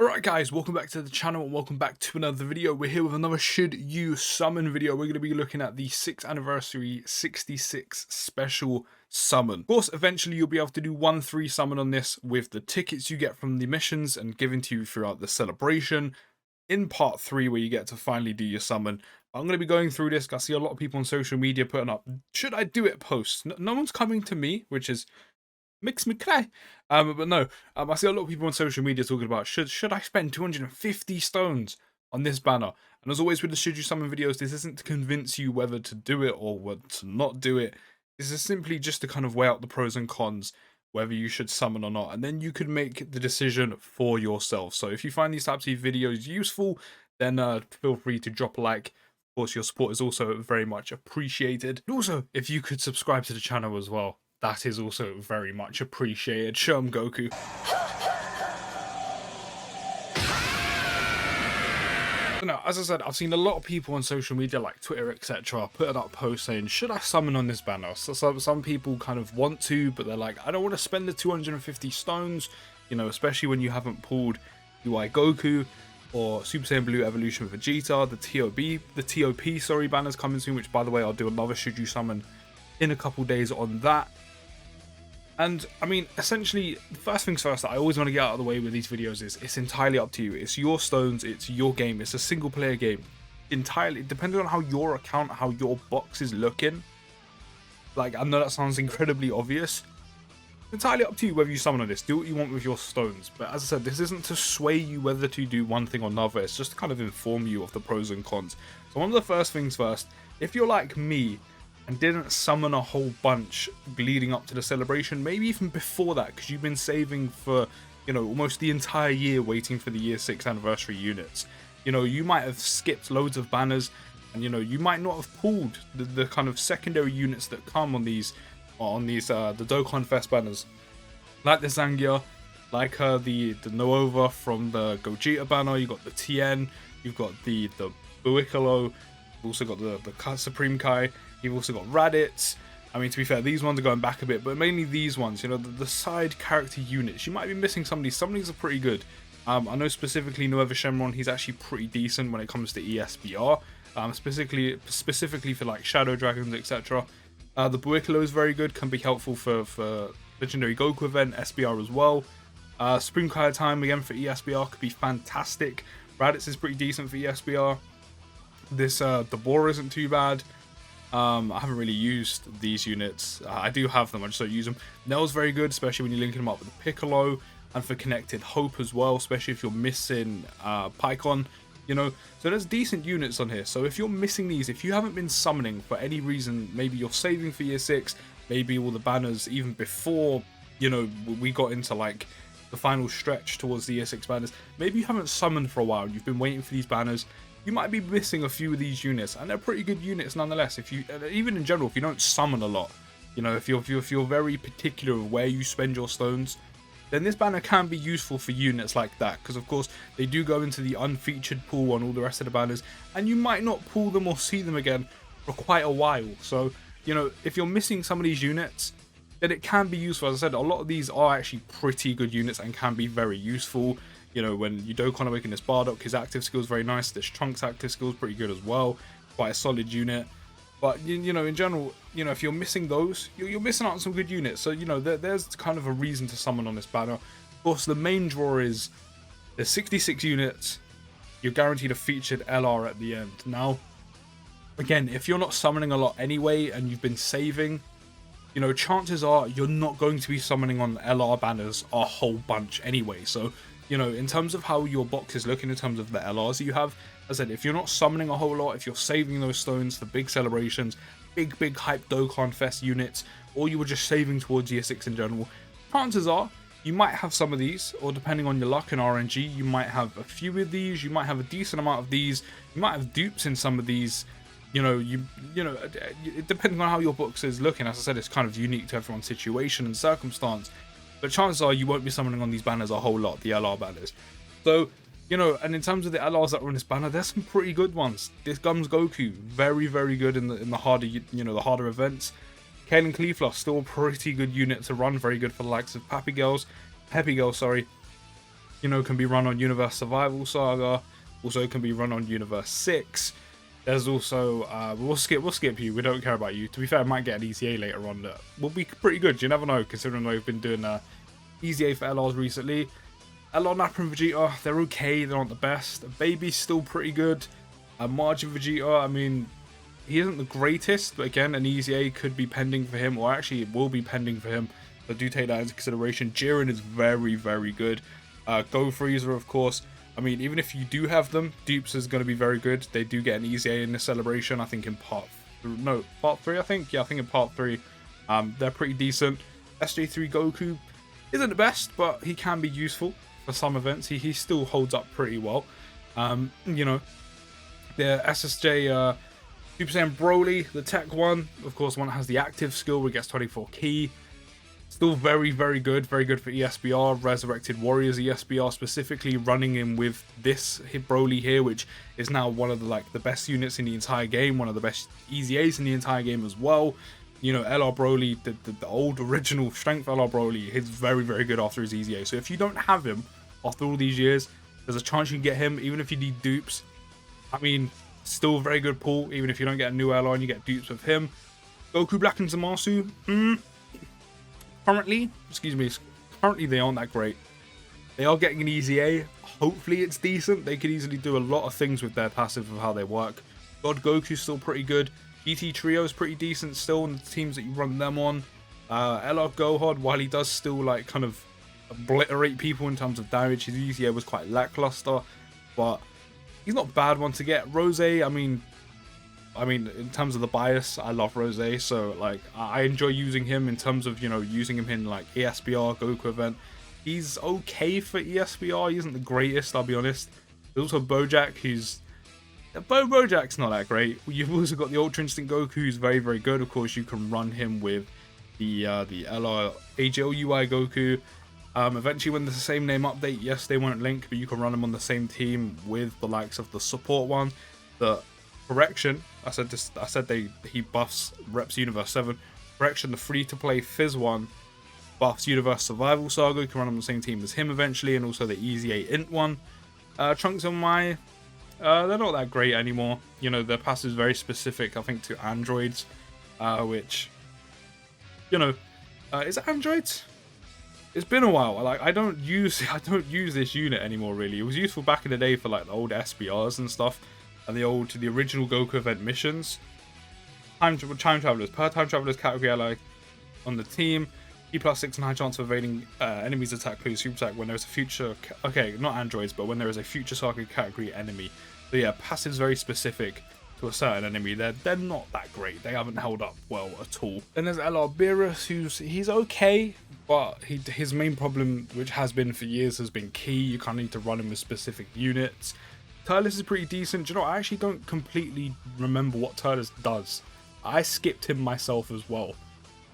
Alright guys, welcome back to the channel and welcome back to another video. We're here with another Should You Summon video. We're going to be looking at the 6th anniversary 66 special summon. Of course, eventually you'll be able to do 1-3 summon on this with the tickets you get from the missions and given to you throughout the celebration in part 3 where you get to finally do your summon. I'm going to be going through this. I see a lot of people on social media putting up, should I do it posts? No one's coming to me, which is makes me cry. But no, I see a lot of people on social media talking about should I spend 250 stones on this banner? And as always with the Should You Summon videos, this isn't to convince you whether to do it or whether to not do it. This is simply just to kind of weigh out the pros and cons, whether you should summon or not, and then you could make the decision for yourself. So if you find these types of videos useful, then feel free to drop a like. Of course, your support is also very much appreciated. And also, if you could subscribe to the channel as well, that is also very much appreciated. Show 'em Goku. Now, as I said, I've seen a lot of people on social media like Twitter, etc. putting up posts saying, should I summon on this banner? So some people kind of want to, but they're like, I don't want to spend the 250 stones, you know, especially when you haven't pulled UI Goku or Super Saiyan Blue Evolution Vegeta, the TOP banners coming soon, which by the way, I'll do another Should You Summon in a couple days on that. And I mean, essentially, first things first that I always want to get out of the way with these videos is it's entirely up to you. It's your stones, it's your game, it's a single player game. Entirely, depending on how your account, how your box is looking. Like, I know that sounds incredibly obvious. It's entirely up to you whether you summon on this. Do what you want with your stones. But as I said, this isn't to sway you whether to do one thing or another. It's just to kind of inform you of the pros and cons. So one of the first things first, if you're like me, and didn't summon a whole bunch leading up to the celebration, maybe even before that, because you've been saving for, you know, almost the entire year waiting for the year 6 anniversary units. You know, you might have skipped loads of banners, and you know, you might not have pulled the kind of secondary units that come on these the Dokkan Fest banners, like the Zangia, like the Noova from the Gogeta banner. You got the Tien, you've got the Buikalo, you've also got the Supreme Kai. You've also got Raditz. I mean, to be fair, these ones are going back a bit, but mainly these ones, you know, the side character units. You might be missing some of these. Some of these are pretty good. I know specifically Nueva Shenron, he's actually pretty decent when it comes to ESBR, specifically for like Shadow Dragons, etc. The Buikalo is very good, can be helpful for Legendary Goku event, SBR as well. Supreme Kai time, again, for ESBR could be fantastic. Raditz is pretty decent for ESBR. This, the Boar isn't too bad. I haven't really used these units. I do have them, I just don't use them. Nell's very good, especially when you're linking them up with the Piccolo, and for Connected Hope as well, especially if you're missing Pycon, you know. So there's decent units on here. So if you're missing these, if you haven't been summoning for any reason, maybe you're saving for year 6, maybe all the banners even before, you know, we got into like the final stretch towards the year 6 banners, maybe you haven't summoned for a while, you've been waiting for these banners. You might be missing a few of these units, and they're pretty good units nonetheless. If you, even in general, if you don't summon a lot, you know, if you're very particular of where you spend your stones, then this banner can be useful for units like that. Because of course, they do go into the unfeatured pool on all the rest of the banners, and you might not pull them or see them again for quite a while. So, you know, if you're missing some of these units, then it can be useful. As I said, a lot of these are actually pretty good units and can be very useful. You know, when you Dokkan awaken this Bardock, his active skill is very nice. This Trunks active skill is pretty good as well. Quite a solid unit. But, you know, in general, you know, if you're missing those, you're missing out on some good units. So, you know, there's kind of a reason to summon on this banner. Of course, the main draw is there's 66 units. You're guaranteed a featured LR at the end. Now, again, if you're not summoning a lot anyway and you've been saving, you know, chances are you're not going to be summoning on LR banners a whole bunch anyway. So, you know, in terms of how your box is looking, in terms of the LRs you have, as I said, if you're not summoning a whole lot, if you're saving those stones for big celebrations, big hype Dokkan Fest units, or you were just saving towards year 6 in general, chances are you might have some of these, or depending on your luck and RNG, you might have a few of these, you might have a decent amount of these, you might have dupes in some of these. You know, depending on how your box is looking, as I said, it's kind of unique to everyone's situation and circumstance. But chances are you won't be summoning on these banners a whole lot, the LR banners. So, you know, and in terms of the LRs that are on this banner, there's some pretty good ones. This Gums Goku, very good in the harder, you know, the harder events. Kale and Cleafloss, still a pretty good unit to run, very good for the likes of Peppy Girls, sorry. you know, can be run on Universe Survival Saga. Also can be run on Universe 6. There's also, we'll skip you. We don't care about you. To be fair, I might get an EZA later on that will be pretty good. You never know, considering we've been doing EZA for LRs recently. LR Nappa and Vegeta, they're okay. They're not the best. Baby's still pretty good. Margin Vegeta, I mean, he isn't the greatest, but again, an EZA could be pending for him, or actually it will be pending for him. So do take that into consideration. Jiren is very, very good. Go Freezer, of course. I mean, even if you do have them, Dupes is going to be very good. They do get an EZA in this celebration, I think in part 3, I think. Yeah, I think in part 3. They're pretty decent. SJ3 Goku isn't the best, but he can be useful for some events. He still holds up pretty well. You know, the SSJ Super Saiyan Broly, the tech one, of course, one that has the active skill where it gets 24 ki. Still very, very good for ESBR. Resurrected Warriors ESBR specifically, running in with this Broly here, which is now one of the best units in the entire game, one of the best EZAs in the entire game as well. You know, LR Broly, the old original strength LR Broly, is very, very good after his EZA. So if you don't have him after all these years, there's a chance you can get him, even if you need dupes. I mean, still a very good pull, even if you don't get a new LR and you get dupes with him. Goku Black and Zamasu, currently they aren't that great. They are getting an EZA. Hopefully it's decent. They could easily do a lot of things with their passive of how they work. God Goku's still pretty good. GT Trio is pretty decent still on the teams that you run them on. LR Gohod, while he does still like kind of obliterate people in terms of damage, his EZA was quite lackluster, but he's not a bad one to get. Rose, I mean, in terms of the bias, I love Rose, so like I enjoy using him in terms of, you know, using him in like ESBR, Goku event. He's okay for ESBR, he isn't the greatest, I'll be honest. There's also Bojack, Bojack's not that great. You've also got the Ultra Instinct Goku, who's very, very good. Of course, you can run him with the LR AJOUI Goku. Eventually, when there's the same name update, yes, they won't link, but you can run them on the same team with the likes of the support one. The correction, I said he buffs Reps Universe 7. Correction, the free-to-play Fizz one buffs Universe Survival Saga. You can run on the same team as him eventually, and also the EZA Int one. Trunks and Mai, they're not that great anymore. You know, their passive is very specific, I think, to androids, which, you know, is it androids? It's been a while. Like I don't use this unit anymore. Really, it was useful back in the day for like the old SBRs and stuff, and the original Goku event missions. Time travelers, per time travelers category ally on the team. P+6 and high chance of evading enemies attack, including super attack when there is a future. Okay, not androids, but when there is a future saga category enemy. So yeah, passive's very specific to a certain enemy. They're not that great. They haven't held up well at all. Then there's LR Beerus, he's okay, but his main problem, which has been for years, has been ki. You kind of need to run him with specific units. Turles is pretty decent. Do you know, I actually don't completely remember what Turles does. I skipped him myself as well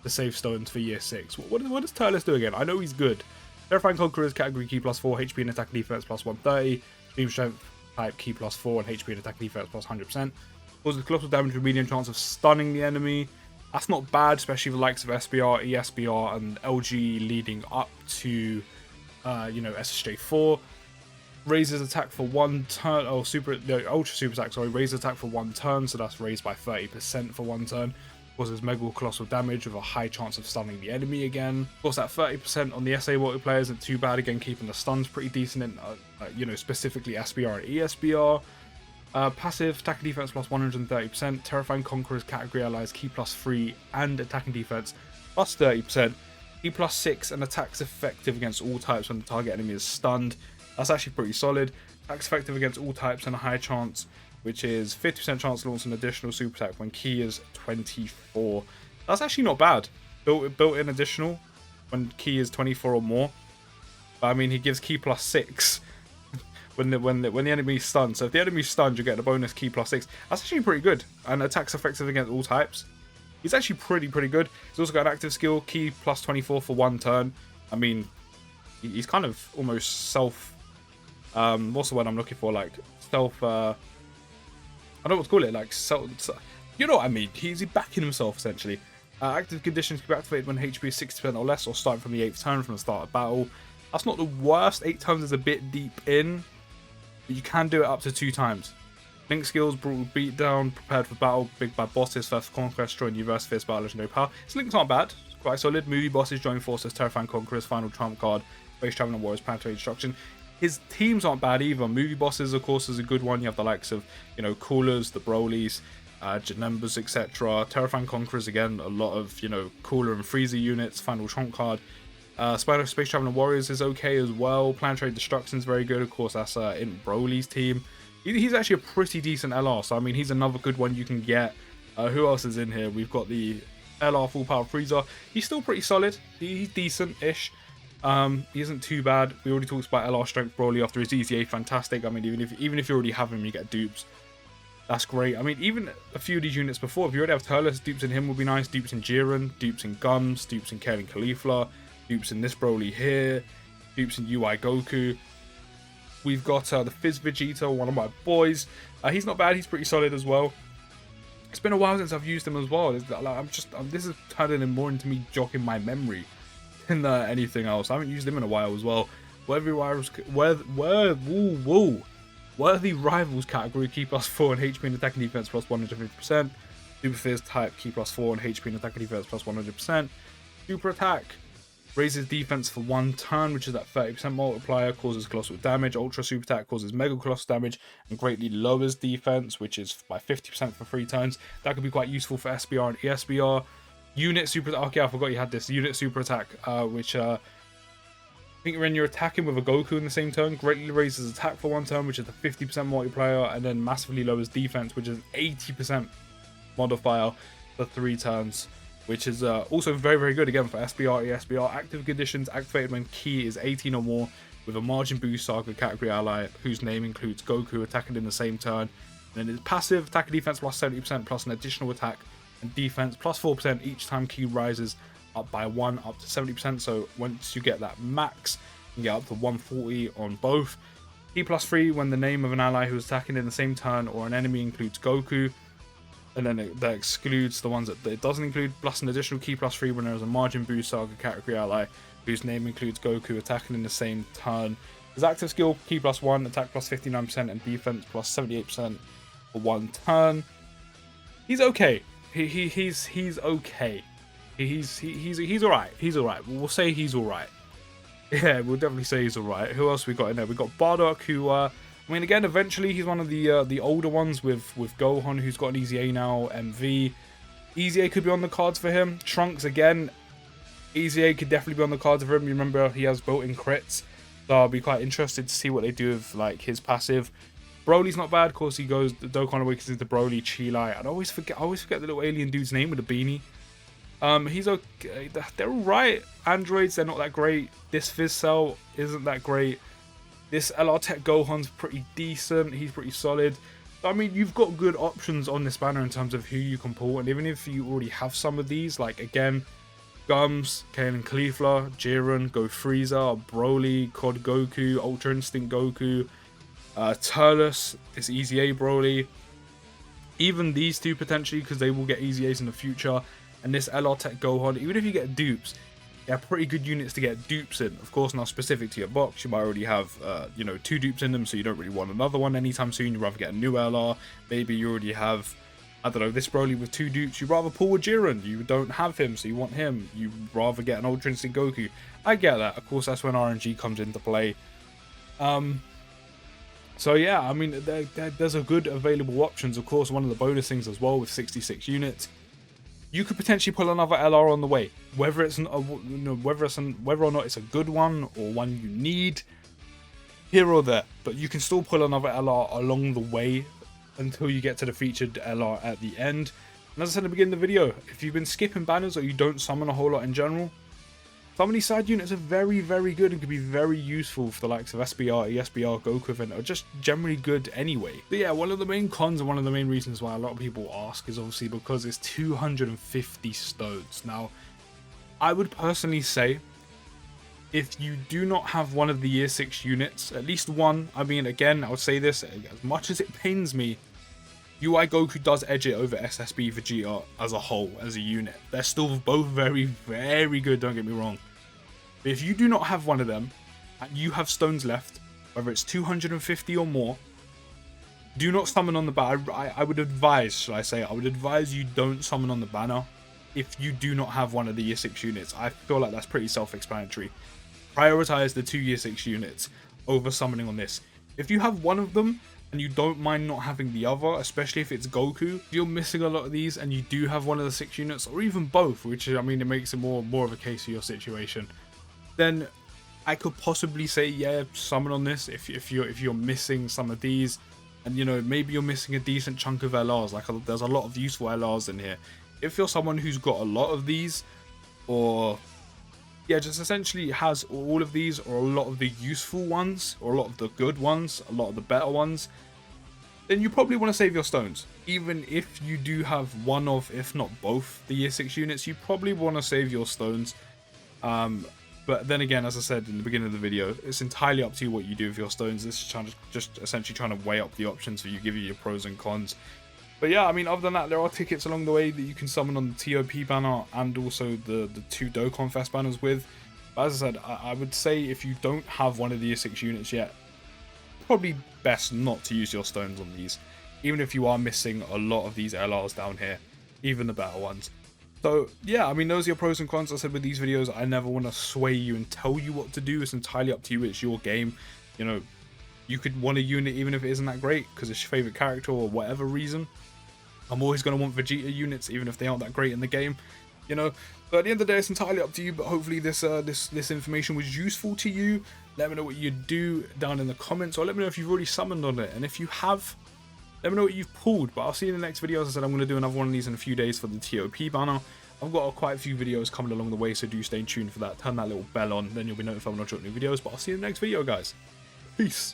to save stones for year 6. What does Turles do again? I know he's good. Terrifying Conqueror's category ki +4, HP and attack and defense +130. Beam strength type ki +4 and HP and attack and defense +100%. Causes colossal damage with medium chance of stunning the enemy. That's not bad, especially the likes of SBR, ESBR, and LG leading up to, you know, SSJ4. Raises attack for 1 turn. Oh, Ultra Super Attack, sorry. Raises attack for 1 turn, so that's raised by 30% for 1 turn. Causes mega colossal damage with a high chance of stunning the enemy again. Of course, that 30% on the SA multiplayer isn't too bad. Again, keeping the stuns pretty decent in, you know, specifically SBR and ESBR. Passive, attack and defense +130%. Terrifying Conqueror's category allies ki +3 and attack and defense +30%. Ki +6 and attacks effective against all types when the target enemy is stunned. That's actually pretty solid. Attacks effective against all types and a high chance, which is 50% chance to launch an additional super attack when ki is 24. That's actually not bad. Built-in additional when ki is 24 or more. But I mean, he gives ki +6 when the enemy is stunned. So if the enemy is stunned, you get a bonus ki +6. That's actually pretty good. And attacks effective against all types. He's actually pretty good. He's also got an active skill, ki +24 for 1 turn. I mean, he's kind of almost self. What's the word I'm looking for? Like self. I don't know what to call it. Like self. You know what I mean? He's backing himself essentially. Active conditions can be activated when HP is 60% or less, or starting from the 8th turn from the start of battle. That's not the worst. 8 times is a bit deep in, but you can do it up to 2 times. Link skills, brutal beatdown, prepared for battle, big bad bosses, first conquest, join universe, fierce battle, legendary power. His links aren't bad, it's quite solid. Movie bosses, join forces, terrifying conquerors, final trump card, space traveling warriors, planetary destruction. His teams aren't bad either. Movie bosses, of course, is a good one. You have the likes of, you know, Coolers, the Brolys, Janembas, etc. Terrifying conquerors, again, a lot of, you know, Cooler and Freezer units, final trump card. Space traveling warriors is okay as well. Planetary destruction is very good. Of course, that's in Broly's team. He's actually a pretty decent LR, so I mean, he's another good one you can get. Who else is in here? We've got the LR full power Freezer. He's still pretty solid. He's decent-ish. He isn't too bad. We already talked about LR strength Broly after his EZA, fantastic. I mean, even if you already have him, you get dupes. That's great. I mean, even a few of these units before, if you already have Turles, dupes in him would be nice. Dupes in Jiren, dupes in Gums, dupes in Kale and Caulifla, dupes in this Broly here, dupes in UI Goku. We've got the Fizz Vegeta, one of my boys. He's not bad. He's pretty solid as well. It's been a while since I've used him as well. This is turning him more into me jogging my memory than anything else. I haven't used him in a while as well. Worthy Rivals category, key +4 and HP and attack and defense plus 150%. Super Fizz type, key +4 and HP and attack and defense plus 100%. Super attack raises defense for 1 turn, which is that 30% multiplier, causes colossal damage. Ultra super attack causes mega colossal damage and greatly lowers defense, which is by 50% for 3 turns. That could be quite useful for SBR and ESBR. Unit super, okay, I forgot you had this. Unit super attack, which I think when you're attacking with a Goku in the same turn, greatly raises attack for 1 turn, which is the 50% multiplier, and then massively lowers defense, which is 80% modifier for 3 turns. Which is also very, very good again for SBR, ESBR. Active conditions activated when key is 18 or more with a margin boost Saga category ally whose name includes Goku attacking in the same turn. And then it's passive attack and defense plus 70% plus an additional attack and defense plus 4% each time key rises up by 1 up to 70%. So once you get that max, you can get up to 140 on both. Key +3 when the name of an ally who is attacking in the same turn or an enemy includes Goku. And then that excludes the ones that it doesn't include, plus an additional key +3 when there is a margin boost Saga category ally whose name includes Goku attacking in the same turn. His active skill, key +1, attack +59% and defense +78% for 1 turn. He's okay. He's okay. He's alright. He's alright. We'll say he's alright. Yeah, we'll definitely say he's alright. Who else we got in there? We got Bardock, who I mean, again, eventually he's one of the older ones with Gohan, who's got an EZA now, MV. EZA could be on the cards for him. Trunks, again, EZA could definitely be on the cards for him. You remember he has built-in crits, so I'll be quite interested to see what they do with like his passive. Broly's not bad, of course. He goes the Dokkan awakens into Broly, Chilai. I always forget the little alien dude's name with a beanie. He's okay. They're alright. Androids, they're not that great. This Fizz Cell isn't that great. This LR Tech Gohan's pretty decent. He's pretty solid. I mean, you've got good options on this banner in terms of who you can pull. And even if you already have some of these, like, again, Gums, Kale and Caulifla, Jiren, Go Frieza, Broly, Cod Goku, Ultra Instinct Goku, Turles, this EZA Broly. Even these two, potentially, because they will get EZAs in the future. And this LR Tech Gohan, even if you get dupes, they're pretty good units to get dupes in. Of course, now specific to your box, you might already have, you know, 2 dupes in them, so you don't really want another one anytime soon. You'd rather get a new LR. Maybe you already have, I don't know, this Broly with 2 dupes. You'd rather pull a Jiren. You don't have him, so you want him. You'd rather get an Ultra Instinct Goku. I get that. Of course, that's when RNG comes into play. So yeah, I mean, there's a good available options. Of course, one of the bonus things as well with 66 units. You could potentially pull another LR on the way, whether or not it's a good one or one you need, here or there. But you can still pull another LR along the way until you get to the featured LR at the end. And as I said at the beginning of the video, if you've been skipping banners or you don't summon a whole lot in general, some of these side units are very, very good and could be very useful for the likes of SBR, ESBR, Goku event, or just generally good anyway. But yeah, one of the main cons and one of the main reasons why a lot of people ask is obviously because it's 250 stones. Now, I would personally say, if you do not have one of the year 6 units, at least one, I mean, again, I would say this, as much as it pains me, UI Goku does edge it over SSB Vegeta as a whole, as a unit. They're still both very, very good, don't get me wrong. But if you do not have one of them, and you have stones left, whether it's 250 or more, do not summon on the banner. I would advise, I would advise you don't summon on the banner if you do not have one of the year 6 units. I feel like that's pretty self-explanatory. Prioritize the 2 year 6 units over summoning on this. If you have one of them and you don't mind not having the other, especially if it's Goku, if you're missing a lot of these and you do have one of the 6 units, or even both, which, I mean, it makes it more of a case of your situation, then I could possibly say, yeah, summon on this if you're missing some of these, and you know, maybe you're missing a decent chunk of LRs. Like, there's a lot of useful LRs in here. If you're someone who's got a lot of these, or yeah, just essentially has all of these, or a lot of the useful ones, or a lot of the good ones, a lot of the better ones, then you probably want to save your stones. Even if you do have one of, if not both, the year 6 units, you probably want to save your stones. But then again, as I said in the beginning of the video, it's entirely up to you what you do with your stones. This is just essentially trying to weigh up the options for you, give you your pros and cons. But yeah, I mean, other than that, there are tickets along the way that you can summon on the TOP banner and also the 2 Dokkan Fest banners with. But as I said, I would say if you don't have one of the year 6 units yet, probably best not to use your stones on these, even if you are missing a lot of these LRs down here, even the better ones. So yeah, I mean, those are your pros and cons. I said with these videos, I never want to sway you and tell you what to do. It's entirely up to you. It's your game. You know, you could want a unit even if it isn't that great because it's your favorite character or whatever reason. I'm always going to want Vegeta units even if they aren't that great in the game. You know, but at the end of the day, it's entirely up to you. But hopefully this information was useful to you. Let me know what you do down in the comments, or let me know if you've already summoned on it, and if you have, let me know what you've pulled. But I'll see you in the next video. As I said, I'm going to do another one of these in a few days for the TOP banner. I've got quite a few videos coming along the way, so do stay tuned for that. Turn that little bell on, then you'll be notified when I drop new videos. But I'll see you in the next video, guys. Peace.